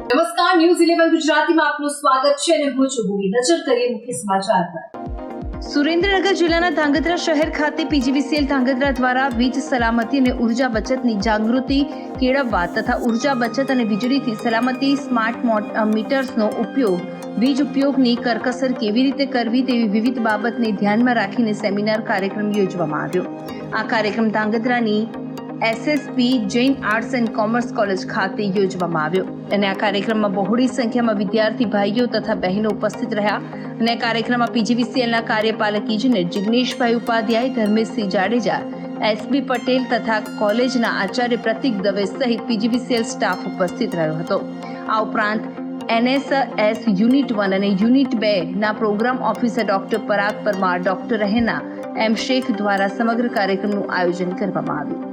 નમસ્કાર, ન્યૂઝ 11 ગુજરાતીમાં આપનું સ્વાગત છે અને હું છું ભૂમિ. નજર કરીએ મુખ્ય સમાચાર પર. સુરેન્દ્રનગર જિલ્લાના ધાંગધ્રા શહેર ખાતે પીજીવીસીએલ ધાંગધ્રા દ્વારા વીજ સલામતી અને ઉર્જા બચતની જાગૃતિ કેળવવા તથા ઉર્જા બચત અને વીજળીથી સલામતી સ્માર્ટ મીટર્સનો ઉપયોગ, વીજ ઉપયોગની કરકસર કેવી રીતે કરવી તેવી વિવિધ બાબતને ધ્યાનમાં રાખીને સેમિનાર કાર્યક્રમ યોજવામાં આવ્યો. આ કાર્યક્રમ ધાંગધ્રાની SSP Jain arts and commerce college ખાતે યોજવામાં આવ્યો અને આ કાર્યક્રમમાં બહોળી સંખ્યામાં વિદ્યાર્થી ભાઈઓ તથા બહેનો ઉપસ્થિત રહ્યા અને આ કાર્યક્રમમાં પીજીવીસીએલના કાર્યપાલક ઇજનેર જિગ્નેશભાઈ ઉપાધ્યાય, ધર્મેશસિંહ જાડેજા, એસબી પટેલ તથા કોલેજના આચાર્ય પ્રતિક દવે સહિત પીજીવીસીએલ સ્ટાફ ઉપસ્થિત રહ્યો હતો. આ ઉપરાંત એનએસએસ યુનિટ 1 અને યુનિટ 2 ના પ્રોગ્રામ ઓફિસર ડોક્ટર પરાગ પરમાર, ડોક્ટર રહેના એમ શેખ દ્વારા સમગ્ર કાર્યક્રમનું આયોજન કરવામાં આવ્યું.